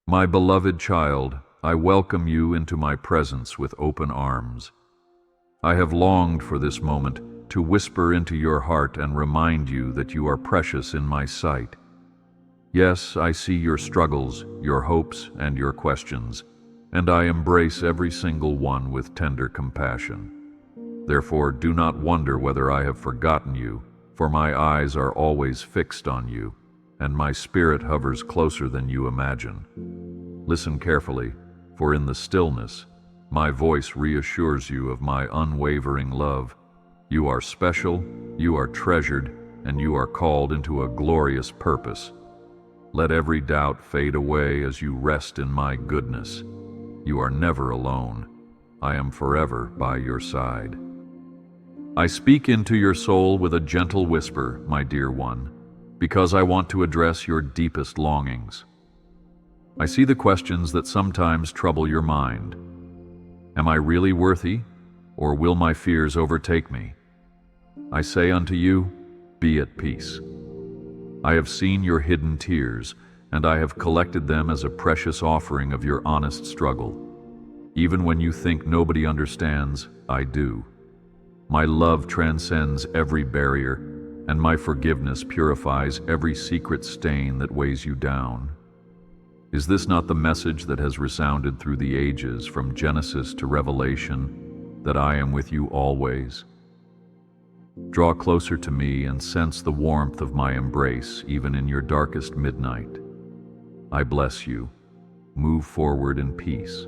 My beloved child, I welcome you into my presence with open arms. I have longed for this moment to whisper into your heart and remind you that you are precious in my sight. Yes, I see your struggles, your hopes, and your questions, and I embrace every single one with tender compassion. Therefore, do not wonder whether I have forgotten you, for my eyes are always fixed on you, and my spirit hovers closer than you imagine. Listen carefully, for in the stillness, my voice reassures you of my unwavering love. You are special, you are treasured, and you are called into a glorious purpose. Let every doubt fade away as you rest in my goodness. You are never alone. I am forever by your side. I speak into your soul with a gentle whisper, my dear one, because I want to address your deepest longings. I see the questions that sometimes trouble your mind. Am I really worthy, or will my fears overtake me? I say unto you, be at peace. I have seen your hidden tears, and I have collected them as a precious offering of your honest struggle. Even when you think nobody understands, I do. My love transcends every barrier, and my forgiveness purifies every secret stain that weighs you down. Is this not the message that has resounded through the ages, from Genesis to Revelation, that I am with you always? Draw closer to me and sense the warmth of my embrace, even in your darkest midnight. I bless you. Move forward in peace.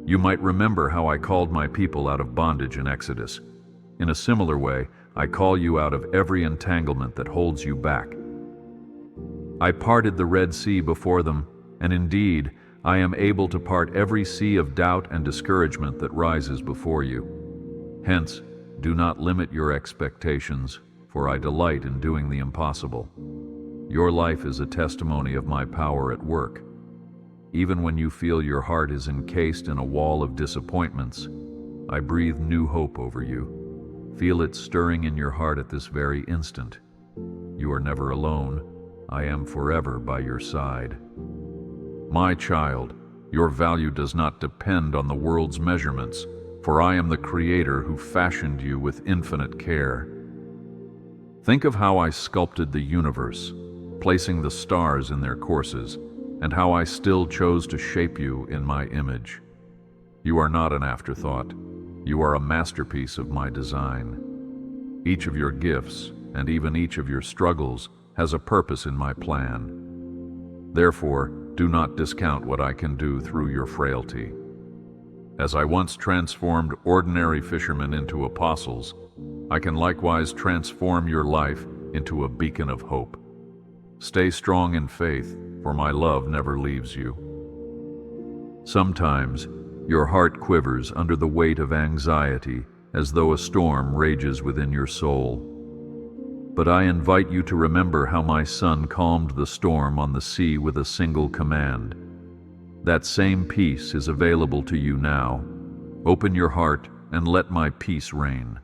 You might remember how I called my people out of bondage in Exodus. In a similar way, I call you out of every entanglement that holds you back. I parted the Red Sea before them, and indeed, I am able to part every sea of doubt and discouragement that rises before you. Hence, do not limit your expectations, for I delight in doing the impossible. Your life is a testimony of my power at work. Even when you feel your heart is encased in a wall of disappointments, I breathe new hope over you. Feel it stirring in your heart at this very instant. You are never alone. I am forever by your side. My child, your value does not depend on the world's measurements, for I am the Creator who fashioned you with infinite care. Think of how I sculpted the universe, placing the stars in their courses, and how I still chose to shape you in my image. You are not an afterthought. You are a masterpiece of my design. Each of your gifts, and even each of your struggles, has a purpose in my plan. Therefore, do not discount what I can do through your frailty. As I once transformed ordinary fishermen into apostles, I can likewise transform your life into a beacon of hope. Stay strong in faith, for my love never leaves you. Sometimes, your heart quivers under the weight of anxiety, as though a storm rages within your soul. But I invite you to remember how my Son calmed the storm on the sea with a single command. That same peace is available to you now. Open your heart and let my peace reign.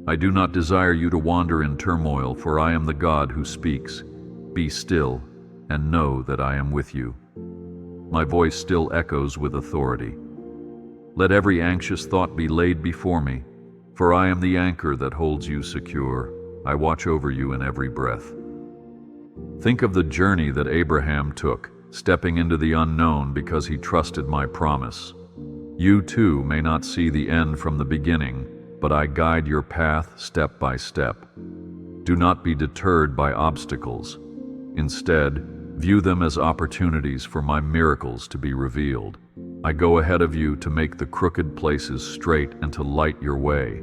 I do not desire you to wander in turmoil, for I am the God who speaks. Be still and know that I am with you. My voice still echoes with authority. Let every anxious thought be laid before me, for I am the anchor that holds you secure. I watch over you in every breath. Think of the journey that Abraham took, stepping into the unknown because he trusted my promise. You too may not see the end from the beginning, but I guide your path step by step. Do not be deterred by obstacles. Instead, view them as opportunities for my miracles to be revealed. I go ahead of you to make the crooked places straight and to light your way.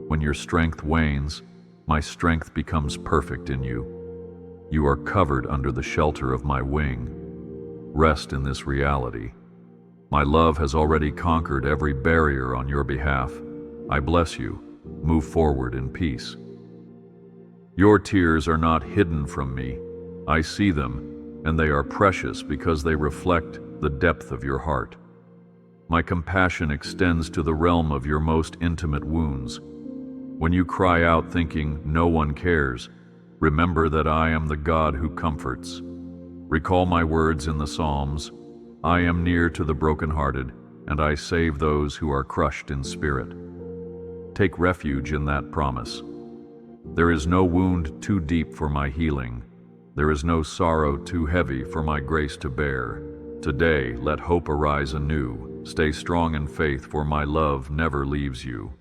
When your strength wanes, my strength becomes perfect in you. You are covered under the shelter of my wing. Rest in this reality. My love has already conquered every barrier on your behalf. I bless you. Move forward in peace. Your tears are not hidden from me. I see them, and they are precious because they reflect the depth of your heart. My compassion extends to the realm of your most intimate wounds. When you cry out thinking no one cares, remember that I am the God who comforts. Recall my words in the Psalms, I am near to the brokenhearted, and I save those who are crushed in spirit. Take refuge in that promise. There is no wound too deep for my healing. There is no sorrow too heavy for my grace to bear. Today, let hope arise anew. Stay strong in faith, for my love never leaves you.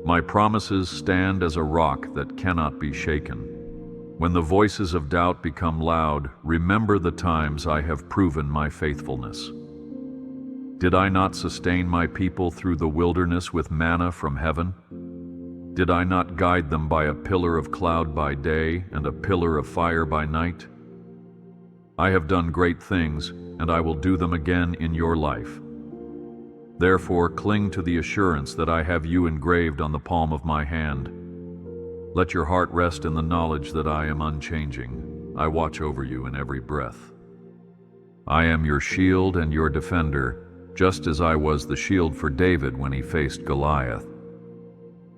My promises stand as a rock that cannot be shaken. When the voices of doubt become loud, remember the times I have proven my faithfulness. Did I not sustain my people through the wilderness with manna from heaven? Did I not guide them by a pillar of cloud by day and a pillar of fire by night? I have done great things, and I will do them again in your life. Therefore, cling to the assurance that I have you engraved on the palm of my hand. Let your heart rest in the knowledge that I am unchanging. I watch over you in every breath. I am your shield and your defender, just as I was the shield for David when he faced Goliath.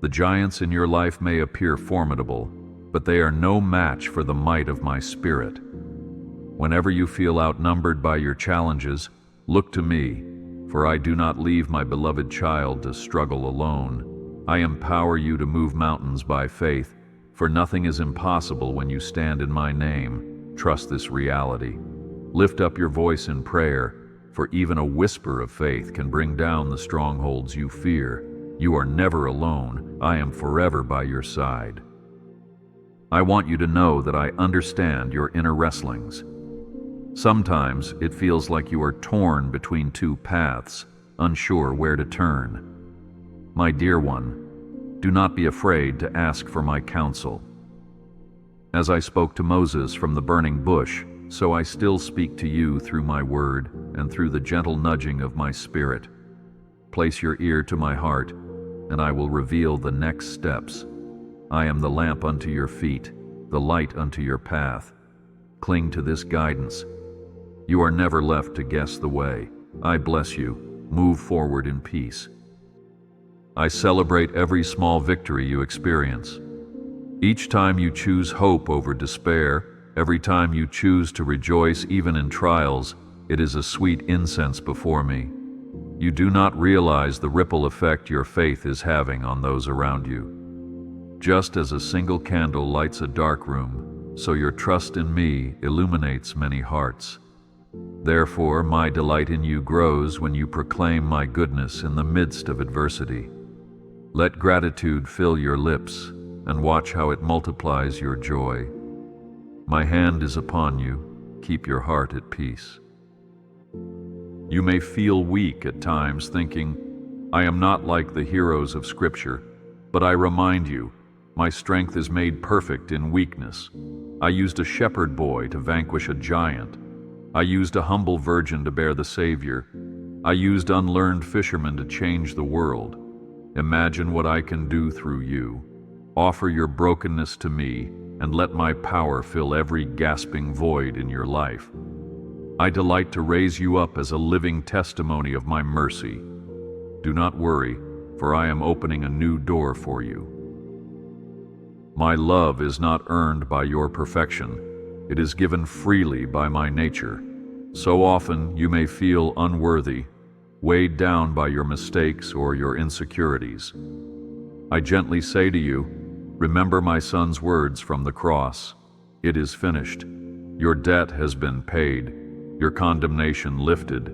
The giants in your life may appear formidable, but they are no match for the might of my Spirit. Whenever you feel outnumbered by your challenges, look to me, for I do not leave my beloved child to struggle alone. I empower you to move mountains by faith, for nothing is impossible when you stand in my name. Trust this reality. Lift up your voice in prayer, for even a whisper of faith can bring down the strongholds you fear. You are never alone. I am forever by your side. I want you to know that I understand your inner wrestlings. Sometimes it feels like you are torn between two paths, unsure where to turn. My dear one, do not be afraid to ask for my counsel. As I spoke to Moses from the burning bush, so I still speak to you through my word and through the gentle nudging of my spirit. Place your ear to my heart, and I will reveal the next steps. I am the lamp unto your feet, the light unto your path. Cling to this guidance. You are never left to guess the way. I bless you. Move forward in peace. I celebrate every small victory you experience. Each time you choose hope over despair, every time you choose to rejoice even in trials, it is a sweet incense before me. You do not realize the ripple effect your faith is having on those around you. Just as a single candle lights a dark room, so your trust in me illuminates many hearts. Therefore, my delight in you grows when you proclaim my goodness in the midst of adversity. Let gratitude fill your lips, and watch how it multiplies your joy. My hand is upon you. Keep your heart at peace. You may feel weak at times, thinking, I am not like the heroes of Scripture, but I remind you, my strength is made perfect in weakness. I used a shepherd boy to vanquish a giant. I used a humble virgin to bear the Savior. I used unlearned fishermen to change the world. Imagine what I can do through you. Offer your brokenness to me, and let my power fill every gasping void in your life. I delight to raise you up as a living testimony of my mercy. Do not worry, for I am opening a new door for you. My love is not earned by your perfection. It is given freely by my nature. So often you may feel unworthy, weighed down by your mistakes or your insecurities. I gently say to you, remember my son's words from the cross. It is finished. Your debt has been paid, your condemnation lifted.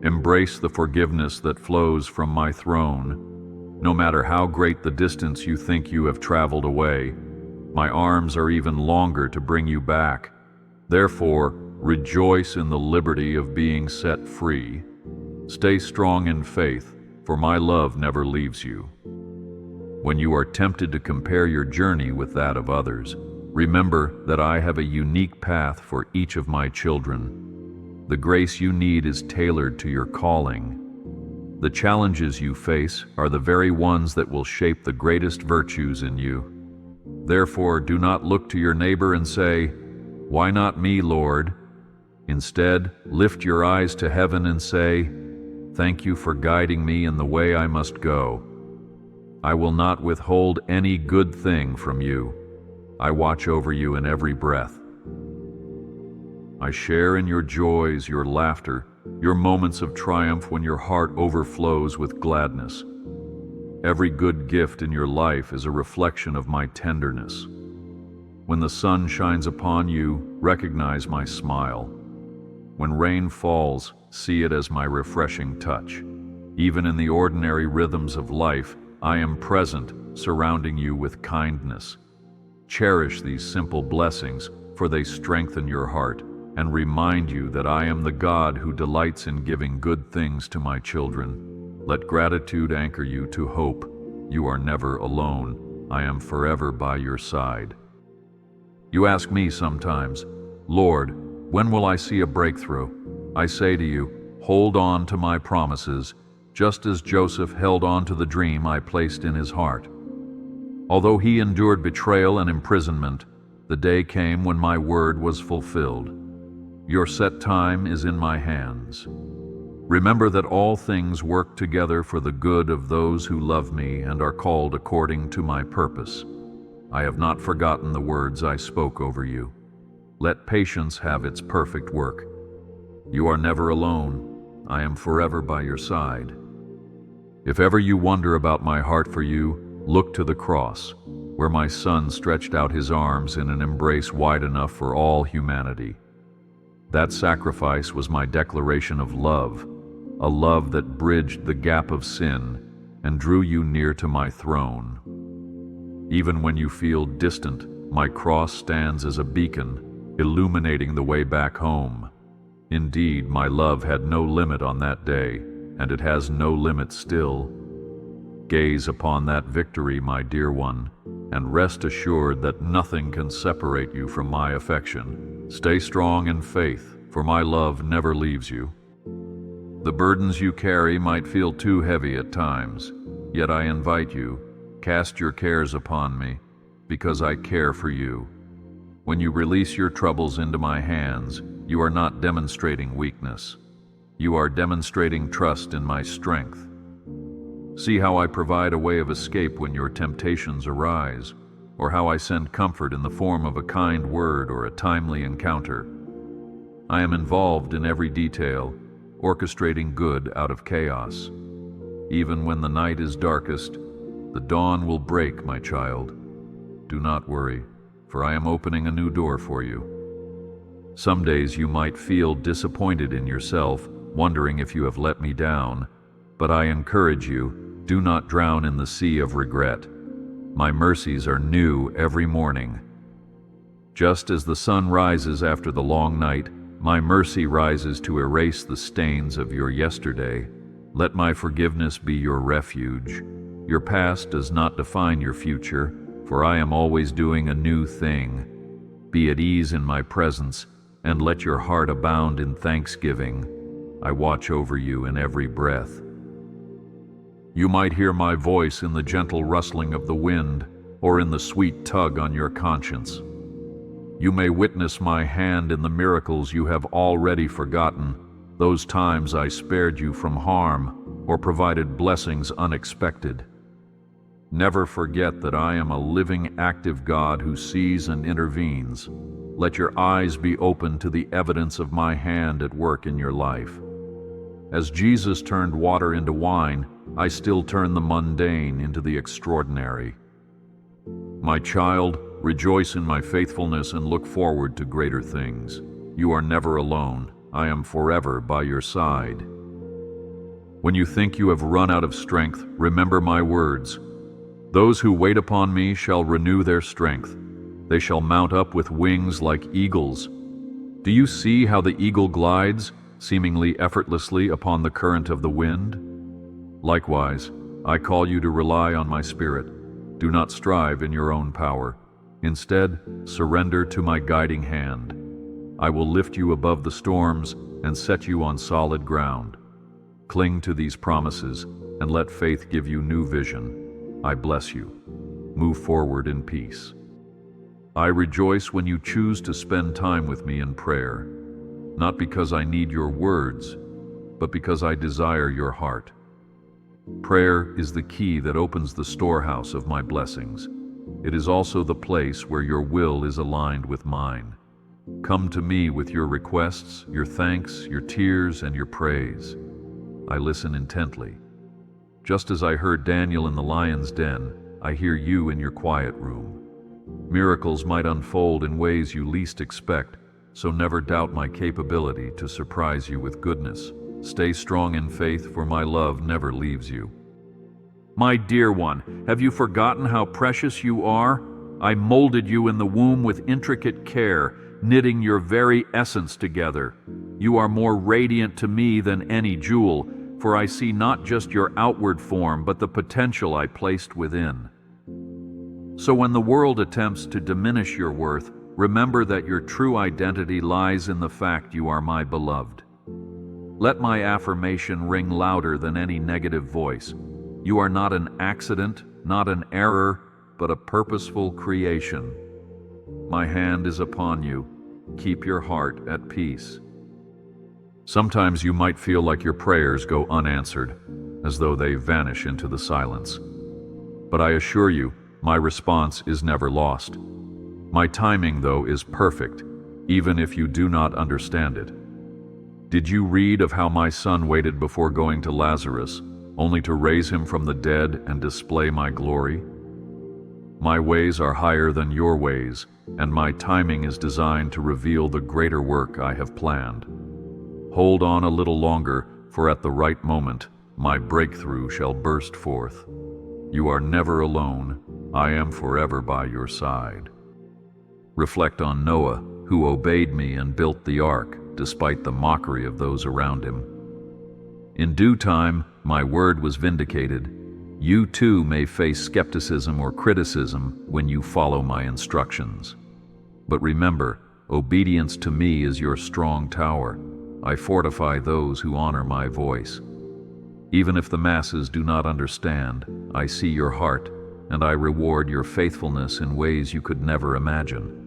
Embrace the forgiveness that flows from my throne. No matter how great the distance you think you have traveled away, my arms are even longer to bring you back. Therefore, rejoice in the liberty of being set free. Stay strong in faith, for my love never leaves you. When you are tempted to compare your journey with that of others, remember that I have a unique path for each of my children. The grace you need is tailored to your calling. The challenges you face are the very ones that will shape the greatest virtues in you. Therefore, do not look to your neighbor and say, "Why not me, Lord?" Instead, lift your eyes to heaven and say, "Thank you for guiding me in the way I must go. I will not withhold any good thing from you. I watch over you in every breath." I share in your joys, your laughter, your moments of triumph when your heart overflows with gladness. Every good gift in your life is a reflection of my tenderness. When the sun shines upon you, recognize my smile. When rain falls, see it as my refreshing touch. Even in the ordinary rhythms of life, I am present, surrounding you with kindness. Cherish these simple blessings, for they strengthen your heart and remind you that I am the God who delights in giving good things to my children. Let gratitude anchor you to hope. You are never alone. I am forever by your side. You ask me sometimes, Lord, when will I see a breakthrough? I say to you, hold on to my promises, just as Joseph held on to the dream I placed in his heart. Although he endured betrayal and imprisonment, the day came when my word was fulfilled. Your set time is in my hands. Remember that all things work together for the good of those who love me and are called according to my purpose. I have not forgotten the words I spoke over you. Let patience have its perfect work. You are never alone. I am forever by your side. If ever you wonder about my heart for you, look to the cross, where my Son stretched out his arms in an embrace wide enough for all humanity. That sacrifice was my declaration of love, a love that bridged the gap of sin and drew you near to my throne. Even when you feel distant, my cross stands as a beacon, illuminating the way back home. Indeed, my love had no limit on that day, and it has no limit still. Gaze upon that victory, my dear one, and rest assured that nothing can separate you from my affection. Stay strong in faith, for my love never leaves you. The burdens you carry might feel too heavy at times, yet I invite you, cast your cares upon me, because I care for you. When you release your troubles into my hands, you are not demonstrating weakness. You are demonstrating trust in my strength. See how I provide a way of escape when your temptations arise, or how I send comfort in the form of a kind word or a timely encounter. I am involved in every detail, orchestrating good out of chaos. Even when the night is darkest, the dawn will break, my child. Do not worry, for I am opening a new door for you. Some days you might feel disappointed in yourself, wondering if you have let me down, but I encourage you, do not drown in the sea of regret. My mercies are new every morning. Just as the sun rises after the long night, my mercy rises to erase the stains of your yesterday. Let my forgiveness be your refuge. Your past does not define your future, for I am always doing a new thing. Be at ease in my presence, and let your heart abound in thanksgiving. I watch over you in every breath. You might hear my voice in the gentle rustling of the wind, or in the sweet tug on your conscience. You may witness my hand in the miracles you have already forgotten, those times I spared you from harm, or provided blessings unexpected. Never forget that I am a living, active God who sees and intervenes. Let your eyes be open to the evidence of my hand at work in your life. As Jesus turned water into wine, I still turn the mundane into the extraordinary. My child, rejoice in my faithfulness and look forward to greater things. You are never alone. I am forever by your side. When you think you have run out of strength, remember my words. Those who wait upon me shall renew their strength. They shall mount up with wings like eagles. Do you see how the eagle glides, seemingly effortlessly, upon the current of the wind? Likewise, I call you to rely on my Spirit. Do not strive in your own power. Instead, surrender to my guiding hand. I will lift you above the storms and set you on solid ground. Cling to these promises and let faith give you new vision. I bless you. Move forward in peace. I rejoice when you choose to spend time with me in prayer, not because I need your words, but because I desire your heart. Prayer is the key that opens the storehouse of my blessings. It is also the place where your will is aligned with mine. Come to me with your requests, your thanks, your tears, and your praise. I listen intently. Just as I heard Daniel in the lion's den, I hear you in your quiet room. Miracles might unfold in ways you least expect, so never doubt my capability to surprise you with goodness. Stay strong in faith, for my love never leaves you. My dear one, have you forgotten how precious you are? I molded you in the womb with intricate care, knitting your very essence together. You are more radiant to me than any jewel, for I see not just your outward form, but the potential I placed within. So when the world attempts to diminish your worth, remember that your true identity lies in the fact you are my beloved. Let my affirmation ring louder than any negative voice. You are not an accident, not an error, but a purposeful creation. My hand is upon you. Keep your heart at peace. Sometimes you might feel like your prayers go unanswered, as though they vanish into the silence. But I assure you, my response is never lost. My timing, though, is perfect, even if you do not understand it. Did you read of how my son waited before going to Lazarus, only to raise him from the dead and display my glory? My ways are higher than your ways, and my timing is designed to reveal the greater work I have planned. Hold on a little longer, for at the right moment, my breakthrough shall burst forth. You are never alone. I am forever by your side. Reflect on Noah, who obeyed me and built the ark, despite the mockery of those around him. In due time, my word was vindicated. You too may face skepticism or criticism when you follow my instructions. But remember, obedience to me is your strong tower. I fortify those who honor my voice. Even if the masses do not understand, I see your heart, and I reward your faithfulness in ways you could never imagine.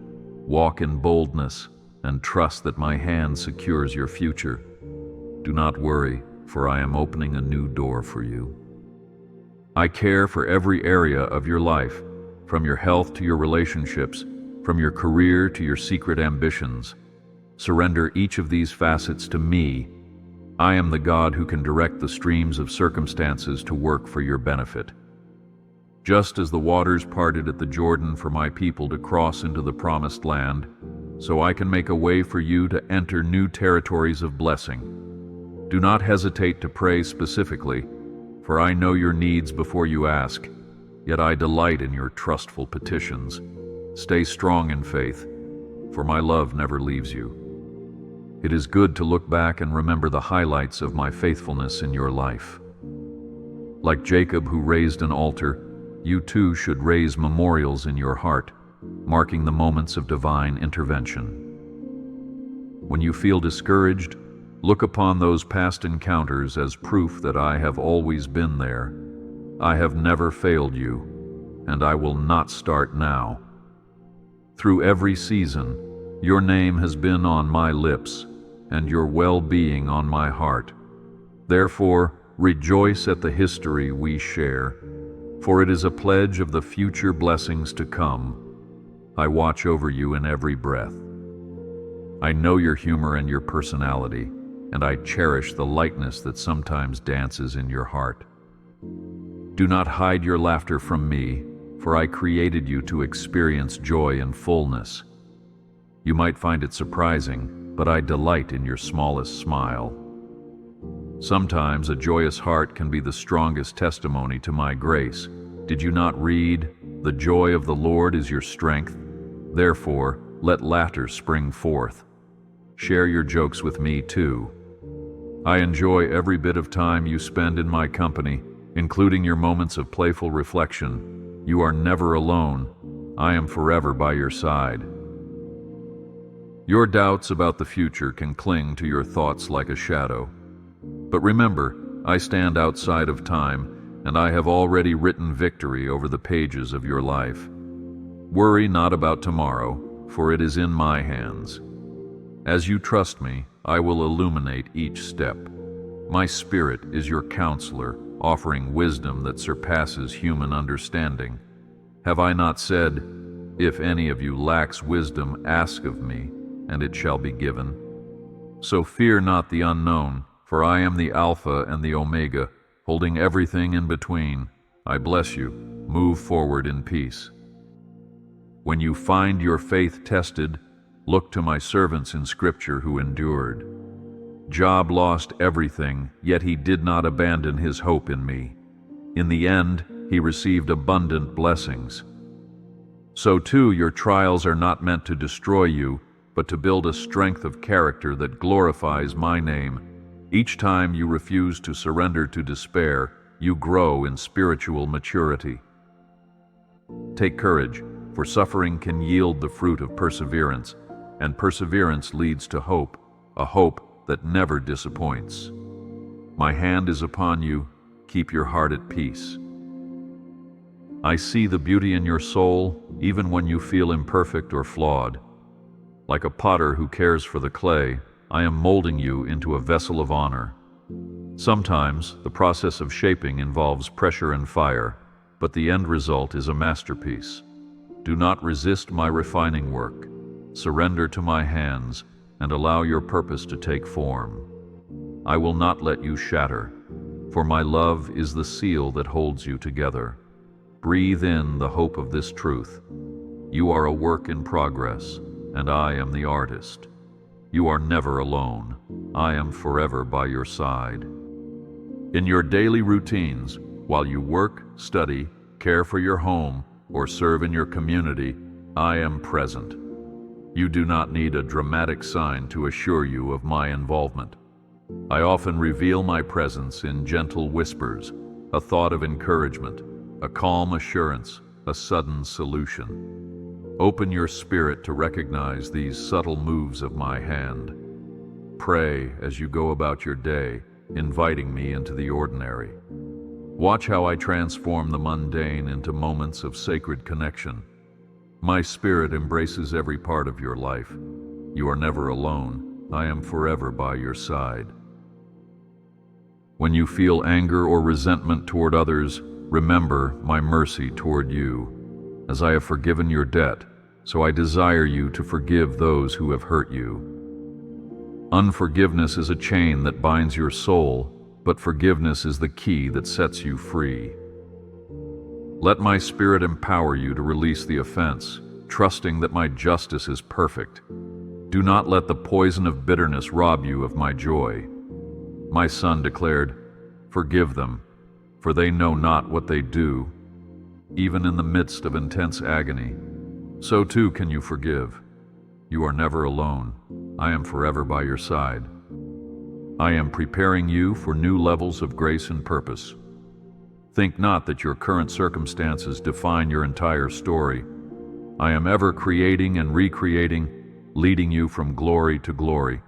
Walk in boldness and trust that my hand secures your future. Do not worry, for I am opening a new door for you. I care for every area of your life, from your health to your relationships, from your career to your secret ambitions. Surrender each of these facets to me. I am the God who can direct the streams of circumstances to work for your benefit. Just as the waters parted at the Jordan for my people to cross into the promised land, so I can make a way for you to enter new territories of blessing. Do not hesitate to pray specifically, for I know your needs before you ask, yet I delight in your trustful petitions. Stay strong in faith, for my love never leaves you. It is good to look back and remember the highlights of my faithfulness in your life. Like Jacob, who raised an altar, you too should raise memorials in your heart, marking the moments of divine intervention. When you feel discouraged, look upon those past encounters as proof that I have always been there. I have never failed you, and I will not start now. Through every season, your name has been on my lips, and your well-being on my heart. Therefore, rejoice at the history we share, for it is a pledge of the future blessings to come. I watch over you in every breath. I know your humor and your personality, and I cherish the lightness that sometimes dances in your heart. Do not hide your laughter from me, for I created you to experience joy and fullness. You might find it surprising, but I delight in your smallest smile. Sometimes a joyous heart can be the strongest testimony to my grace. Did you not read, "The joy of the Lord is your strength"? Therefore, let laughter spring forth. Share your jokes with me too. I enjoy every bit of time you spend in my company, including your moments of playful reflection. You are never alone. I am forever by your side. Your doubts about the future can cling to your thoughts like a shadow. But remember, I stand outside of time, and I have already written victory over the pages of your life. Worry not about tomorrow, for it is in my hands. As you trust me, I will illuminate each step. My spirit is your counselor, offering wisdom that surpasses human understanding. Have I not said, "If any of you lacks wisdom, ask of me, and it shall be given. So fear not the unknown, for I am the Alpha and the Omega, holding everything in between. I bless you. Move forward in peace. When you find your faith tested, look to my servants in Scripture who endured. Job lost everything, yet he did not abandon his hope in me. In the end, he received abundant blessings. So too, your trials are not meant to destroy you, but to build a strength of character that glorifies my name. Each time you refuse to surrender to despair, you grow in spiritual maturity. Take courage, for suffering can yield the fruit of perseverance, and perseverance leads to hope, a hope that never disappoints. My hand is upon you. Keep your heart at peace. I see the beauty in your soul, even when you feel imperfect or flawed. Like a potter who cares for the clay, I am molding you into a vessel of honor. Sometimes, the process of shaping involves pressure and fire, but the end result is a masterpiece. Do not resist my refining work. Surrender to my hands and allow your purpose to take form. I will not let you shatter, for my love is the seal that holds you together. Breathe in the hope of this truth. You are a work in progress, and I am the artist. You are never alone. I am forever by your side. In your daily routines, while you work, study, care for your home, or serve in your community, I am present. You do not need a dramatic sign to assure you of my involvement. I often reveal my presence in gentle whispers, a thought of encouragement, a calm assurance, a sudden solution. Open your spirit to recognize these subtle moves of my hand. Pray as you go about your day, inviting me into the ordinary. Watch how I transform the mundane into moments of sacred connection. My spirit embraces every part of your life. You are never alone. I am forever by your side. When you feel anger or resentment toward others, remember my mercy toward you. As I have forgiven your debt, so I desire you to forgive those who have hurt you. Unforgiveness is a chain that binds your soul, but forgiveness is the key that sets you free. Let my spirit empower you to release the offense, trusting that my justice is perfect. Do not let the poison of bitterness rob you of my joy. My son declared, "Forgive them, for they know not what they do." Even in the midst of intense agony, so too can you forgive. You are never alone. I am forever by your side. I am preparing you for new levels of grace and purpose. Think not that your current circumstances define your entire story. I am ever creating and recreating, leading you from glory to glory.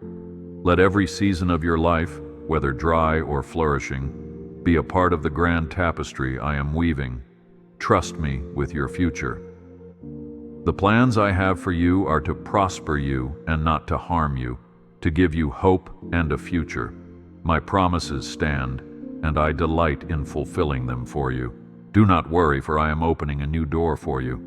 Let every season of your life, whether dry or flourishing, be a part of the grand tapestry I am weaving. Trust me with your future. The plans I have for you are to prosper you and not to harm you, to give you hope and a future. My promises stand, and I delight in fulfilling them for you. Do not worry, for I am opening a new door for you.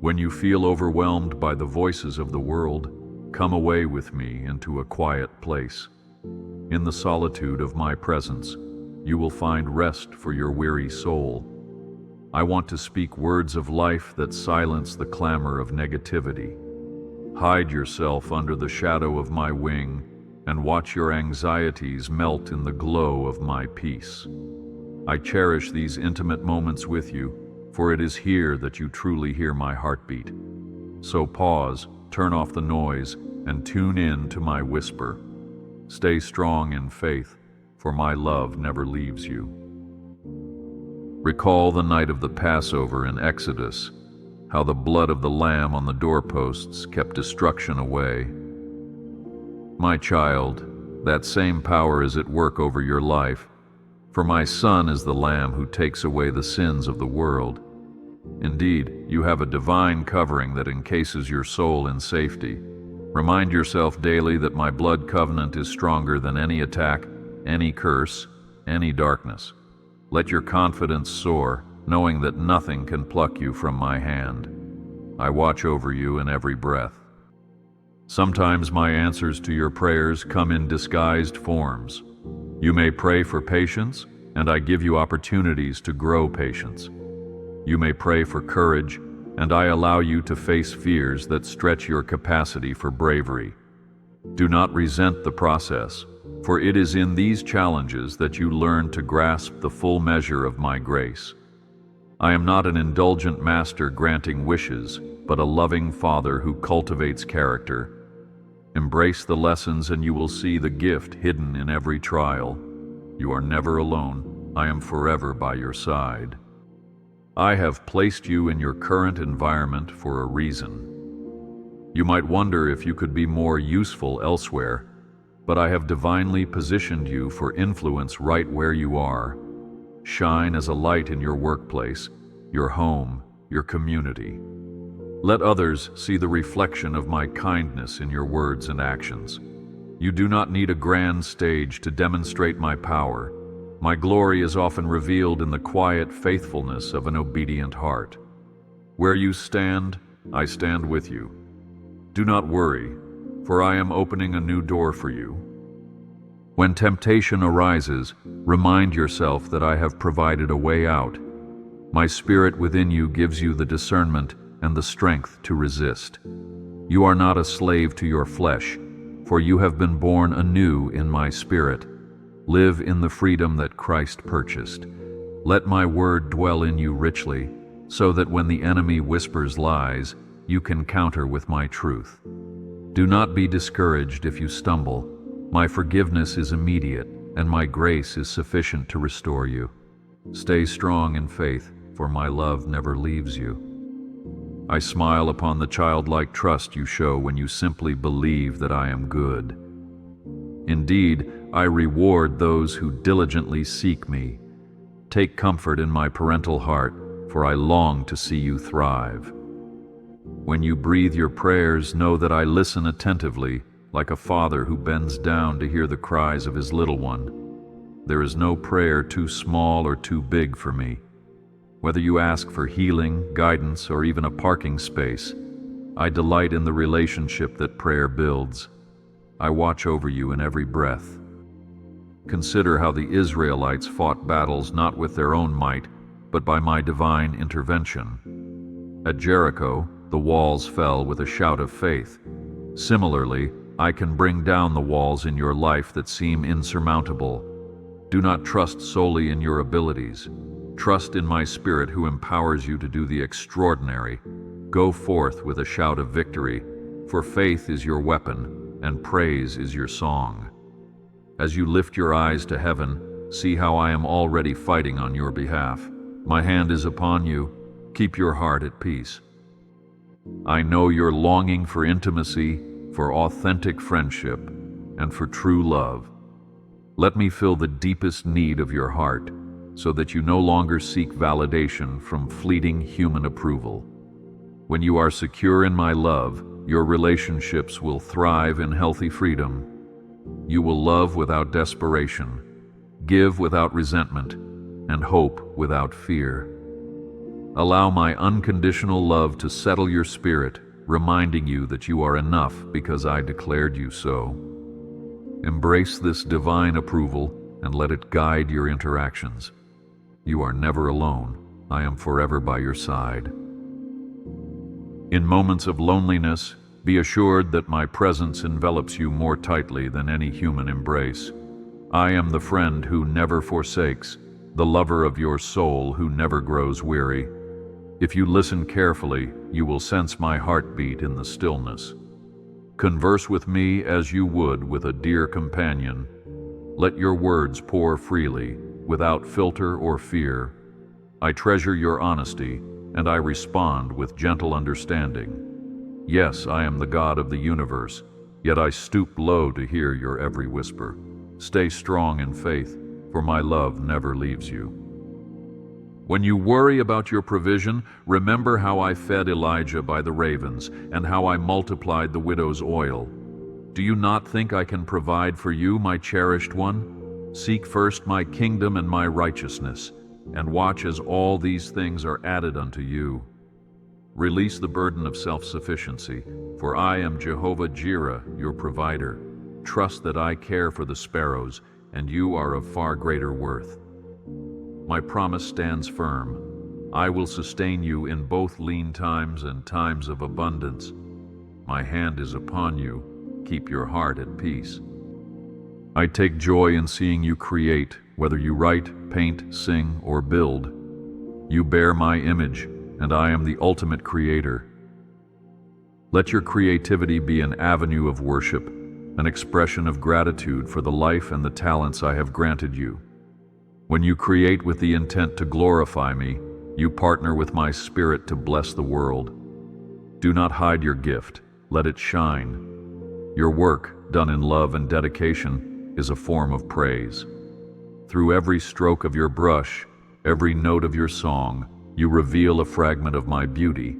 When you feel overwhelmed by the voices of the world, come away with me into a quiet place. In the solitude of my presence, you will find rest for your weary soul. I want to speak words of life that silence the clamor of negativity. Hide yourself under the shadow of my wing and watch your anxieties melt in the glow of my peace. I cherish these intimate moments with you, for it is here that you truly hear my heartbeat. So pause, turn off the noise, and tune in to my whisper. Stay strong in faith, for my love never leaves you. Recall the night of the Passover in Exodus, how the blood of the lamb on the doorposts kept destruction away. My child, that same power is at work over your life, for my Son is the Lamb who takes away the sins of the world. Indeed, you have a divine covering that encases your soul in safety. Remind yourself daily that my blood covenant is stronger than any attack, any curse, any darkness. Let your confidence soar, knowing that nothing can pluck you from my hand. I watch over you in every breath. Sometimes my answers to your prayers come in disguised forms. You may pray for patience, and I give you opportunities to grow patience. You may pray for courage, and I allow you to face fears that stretch your capacity for bravery. Do not resent the process, for it is in these challenges that you learn to grasp the full measure of my grace. I am not an indulgent master granting wishes, but a loving Father who cultivates character. Embrace the lessons and you will see the gift hidden in every trial. You are never alone. I am forever by your side. I have placed you in your current environment for a reason. You might wonder if you could be more useful elsewhere, but I have divinely positioned you for influence right where you are. Shine as a light in your workplace, your home, your community. Let others see the reflection of my kindness in your words and actions. You do not need a grand stage to demonstrate my power. My glory is often revealed in the quiet faithfulness of an obedient heart. Where you stand, I stand with you. Do not worry, for I am opening a new door for you. When temptation arises, remind yourself that I have provided a way out. My spirit within you gives you the discernment and the strength to resist. You are not a slave to your flesh, for you have been born anew in my spirit. Live in the freedom that Christ purchased. Let my word dwell in you richly, so that when the enemy whispers lies, you can counter with my truth. Do not be discouraged if you stumble. My forgiveness is immediate, and my grace is sufficient to restore you. Stay strong in faith, for my love never leaves you. I smile upon the childlike trust you show when you simply believe that I am good. Indeed, I reward those who diligently seek me. Take comfort in my parental heart, for I long to see you thrive. When you breathe your prayers, know that I listen attentively, like a father who bends down to hear the cries of his little one. There is no prayer too small or too big for me. Whether you ask for healing, guidance, or even a parking space, I delight in the relationship that prayer builds. I watch over you in every breath. Consider how the Israelites fought battles not with their own might, but by my divine intervention. At Jericho, the walls fell with a shout of faith. Similarly, I can bring down the walls in your life that seem insurmountable. Do not trust solely in your abilities. Trust in my Spirit who empowers you to do the extraordinary. Go forth with a shout of victory, for faith is your weapon, and praise is your song. As you lift your eyes to heaven, see how I am already fighting on your behalf. My hand is upon you. Keep your heart at peace. I know you're longing for intimacy, for authentic friendship, and for true love. Let me fill the deepest need of your heart, so that you no longer seek validation from fleeting human approval. When you are secure in my love, your relationships will thrive in healthy freedom. You will love without desperation, give without resentment, and hope without fear. Allow my unconditional love to settle your spirit, reminding you that you are enough because I declared you so. Embrace this divine approval and let it guide your interactions. You are never alone. I am forever by your side. In moments of loneliness, be assured that my presence envelops you more tightly than any human embrace. I am the friend who never forsakes, the lover of your soul who never grows weary. If you listen carefully, you will sense my heartbeat in the stillness. Converse with me as you would with a dear companion. Let your words pour freely, without filter or fear. I treasure your honesty, and I respond with gentle understanding. Yes, I am the God of the universe, yet I stoop low to hear your every whisper. Stay strong in faith, for my love never leaves you. When you worry about your provision, remember how I fed Elijah by the ravens, and how I multiplied the widow's oil. Do you not think I can provide for you, my cherished one? Seek first my kingdom and my righteousness, and watch as all these things are added unto you. Release the burden of self-sufficiency, for I am Jehovah Jireh, your provider. Trust that I care for the sparrows, and you are of far greater worth. My promise stands firm. I will sustain you in both lean times and times of abundance. My hand is upon you. Keep your heart at peace. I take joy in seeing you create, whether you write, paint, sing, or build. You bear my image, and I am the ultimate creator. Let your creativity be an avenue of worship, an expression of gratitude for the life and the talents I have granted you. When you create with the intent to glorify me, you partner with my spirit to bless the world. Do not hide your gift, let it shine. Your work, done in love and dedication, is a form of praise. Through every stroke of your brush, every note of your song, you reveal a fragment of my beauty.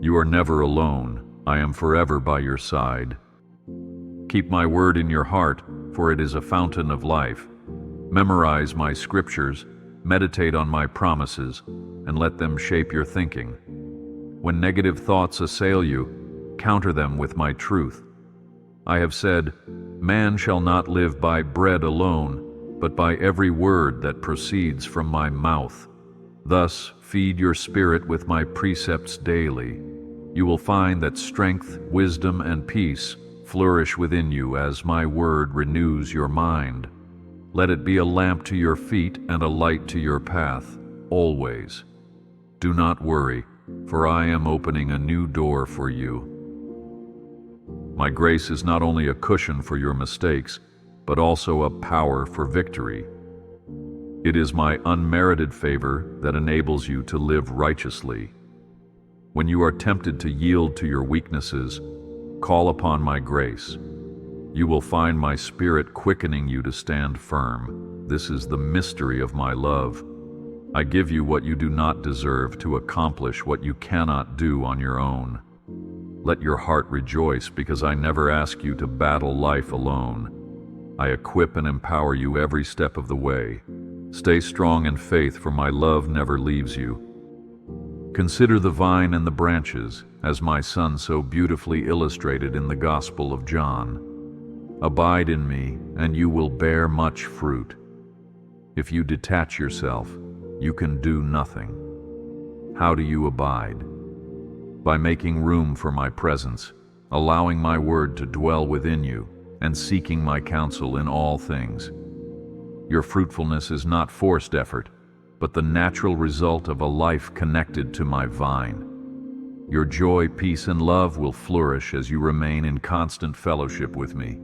You are never alone. I am forever by your side. Keep my word in your heart, for it is a fountain of life. Memorize my scriptures, meditate on my promises, and let them shape your thinking. When negative thoughts assail you, counter them with my truth. I have said, "Man shall not live by bread alone, but by every word that proceeds from my mouth." Thus, feed your spirit with my precepts daily. You will find that strength, wisdom, and peace flourish within you as my word renews your mind. Let it be a lamp to your feet and a light to your path, always. Do not worry, for I am opening a new door for you. My grace is not only a cushion for your mistakes, but also a power for victory. It is my unmerited favor that enables you to live righteously. When you are tempted to yield to your weaknesses, call upon my grace. You will find my spirit quickening you to stand firm. This is the mystery of my love. I give you what you do not deserve to accomplish what you cannot do on your own. Let your heart rejoice, because I never ask you to battle life alone. I equip and empower you every step of the way. Stay strong in faith, for my love never leaves you. Consider the vine and the branches, as my son so beautifully illustrated in the Gospel of John. Abide in me, and you will bear much fruit. If you detach yourself, you can do nothing. How do you abide? By making room for my presence, allowing my word to dwell within you, and seeking my counsel in all things. Your fruitfulness is not forced effort, but the natural result of a life connected to my vine. Your joy, peace, and love will flourish as you remain in constant fellowship with me.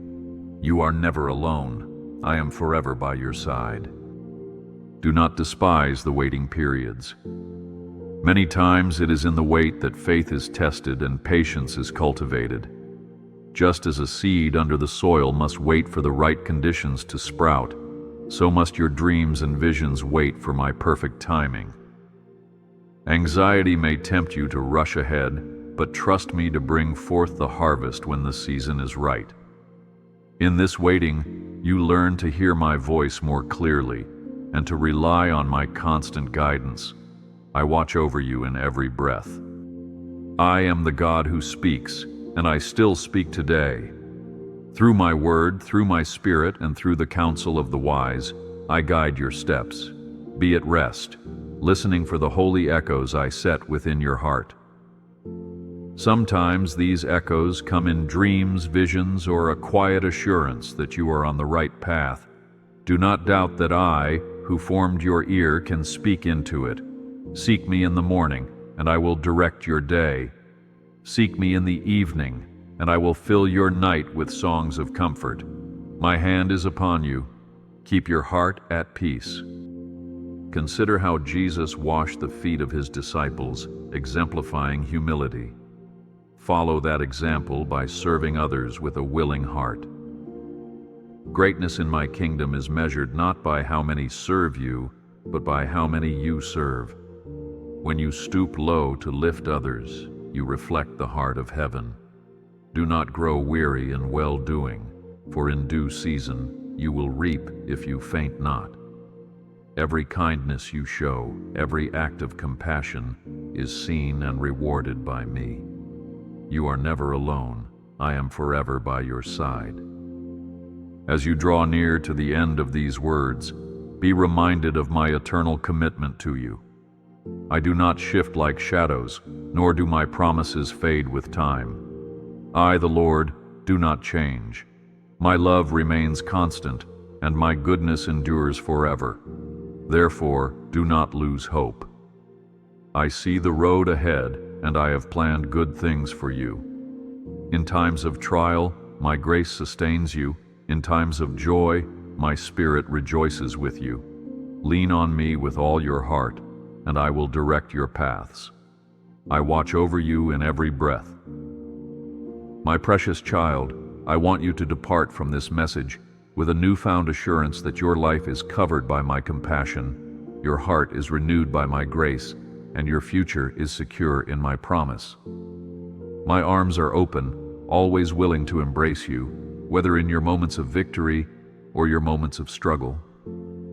You are never alone. I am forever by your side. Do not despise the waiting periods. Many times it is in the wait that faith is tested and patience is cultivated. Just as a seed under the soil must wait for the right conditions to sprout, so must your dreams and visions wait for my perfect timing. Anxiety may tempt you to rush ahead, but trust me to bring forth the harvest when the season is right. In this waiting, you learn to hear my voice more clearly and to rely on my constant guidance. I watch over you in every breath. I am the God who speaks, and I still speak today. Through my word, through my spirit, and through the counsel of the wise, I guide your steps. Be at rest, listening for the holy echoes I set within your heart. Sometimes these echoes come in dreams, visions, or a quiet assurance that you are on the right path. Do not doubt that I, who formed your ear, can speak into it. Seek me in the morning, and I will direct your day. Seek me in the evening, and I will fill your night with songs of comfort. My hand is upon you. Keep your heart at peace. Consider how Jesus washed the feet of his disciples, exemplifying humility. Follow that example by serving others with a willing heart. Greatness in my kingdom is measured not by how many serve you, but by how many you serve. When you stoop low to lift others, you reflect the heart of heaven. Do not grow weary in well-doing, for in due season you will reap if you faint not. Every kindness you show, every act of compassion is seen and rewarded by me. You are never alone. I am forever by your side. As you draw near to the end of these words, be reminded of my eternal commitment to you. I do not shift like shadows, nor do my promises fade with time. I, the Lord, do not change. My love remains constant, and my goodness endures forever. Therefore, do not lose hope. I see the road ahead, and I have planned good things for you. In times of trial, my grace sustains you. In times of joy, my spirit rejoices with you. Lean on me with all your heart, and I will direct your paths. I watch over you in every breath. My precious child, I want you to depart from this message with a newfound assurance that your life is covered by my compassion, your heart is renewed by my grace, and your future is secure in my promise. My arms are open, always willing to embrace you, whether in your moments of victory or your moments of struggle.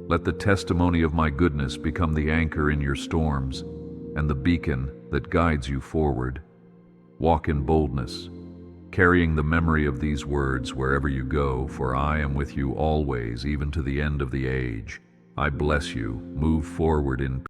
Let the testimony of my goodness become the anchor in your storms and the beacon that guides you forward. Walk in boldness, carrying the memory of these words wherever you go, for I am with you always, even to the end of the age. I bless you. Move forward in